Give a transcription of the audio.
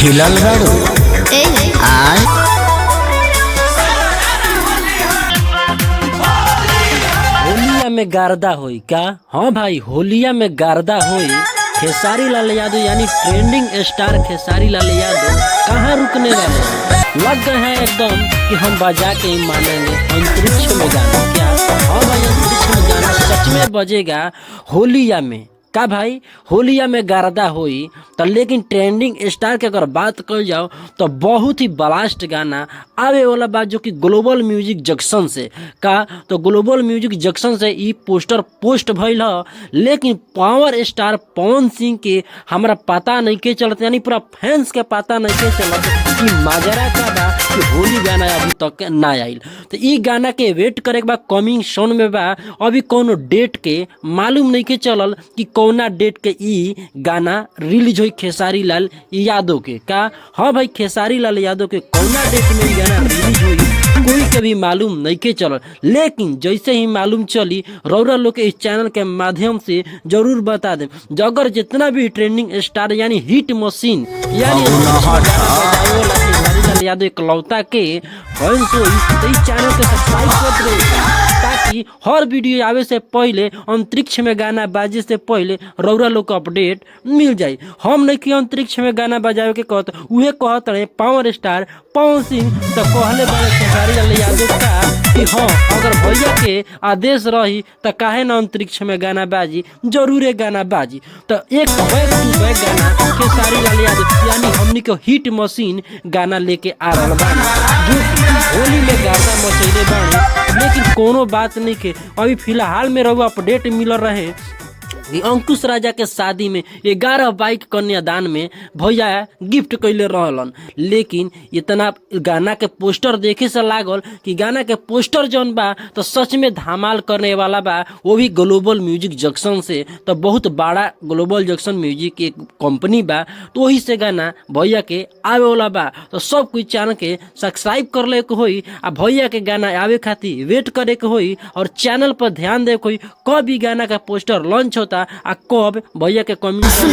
खिलल बाड़ू आय होलिया में गारदा होई का। हाँ भाई, होलिया में गारदा होई। खेसारी लाल यादव यानी ट्रेंडिंग स्टार खेसारी लाल यादव कहाँ रुकने वाले हैं। लग गए हैं एकदम कि हम बजा के ही मानेंगे अंतरिक्ष में गाना। क्या? हाँ भाई, अंतरिक्ष में गाना सच में बजेगा होलिया में का भाई। होलिया में गारदा होई तो लेकिन ट्रेंडिंग स्टार के अगर बात कर जाओ तो बहुत ही ब्लास्ट गाना आवे वाला बात जो कि ग्लोबल म्यूजिक जंक्शन से का। तो ग्लोबल म्यूजिक जंक्शन से ई पोस्टर पोस्ट भइल ह, लेकिन पावर स्टार पवन सिंह के हमरा पता नहीं के चलत, यानी पूरा फैंस के पता नहीं के चलत कि माजरा का बा कि होली गाना अभी तक ना आइल। तो ई गाना के वेट करे के बा, कमिंग सोन में बा। अभी कोनो डेट के मालूम नहीं के चलल कि कौना डेट के ई गाना रिलीज हुई खेसारी लाल यादव के का। हाँ भाई, खेसारी लाल यादव के कौना डेट में ई गाना रिलीज हुई कोई के भी मालूम नहीं के चलल, लेकिन जैसे ही मालूम चली रौरा लोग के इस चैनल के माध्यम से जरूर बता दें। अगर जितना भी ट्रेंडिंग स्टार यानी हिट मशीन यानी खेसारी लाल यादव इकलौता के फैंस होई तो इस चैनल के सब्सक्राइब कर दे ताकि हर वीडियो आवे से पहले अंतरिक्ष में गाना बाजे से पहले रौरा लोग को अपडेट मिल जाए। हम नहीं कि अंतरिक्ष में गाना बजावे के कहत उहे कहत रहे पावर स्टार पवन सिंह तो कहले बड़े खेसारी लाल यादव का कि हाँ अगर भैया के आदेश रही तो काहे न अंतरिक्ष में गाना बाजी, जरूर गाना बाजी। तो एक बैक टू बैक गाना खेसारी लाल यादव यानी हमनी को हिट मशीन गाना लेके आ रहा बानी जो होली में गाना मचैले बानी। लेकिन कोनो बात नहीं के अभी फिलहाल में रहो अपडेट मिल रहे कि अंकुश राजा के शादी में 11 बाइक कन्यादान में भैया गिफ्ट कैले रहलन। लेकिन इतना गाना के पोस्टर देखे से लागल कि गाना के पोस्टर जौन बा तो सच में धमाल करने वाला बा, वो भी ग्लोबल म्यूजिक जंक्शन से। तो बहुत बड़ा ग्लोबल जंक्शन म्यूजिक की कंपनी बा, तो वही से गाना भैया के आवे वाला बा। तो सब कोई चैनल के सब्सक्राइब कर ले के होई आ भैया के गाना आवे खातिर वेट करे के होई और चैनल पर ध्यान दे कोई कब भी गाना का पोस्टर लॉन्च होता आ कब भैया के कम्युनिटी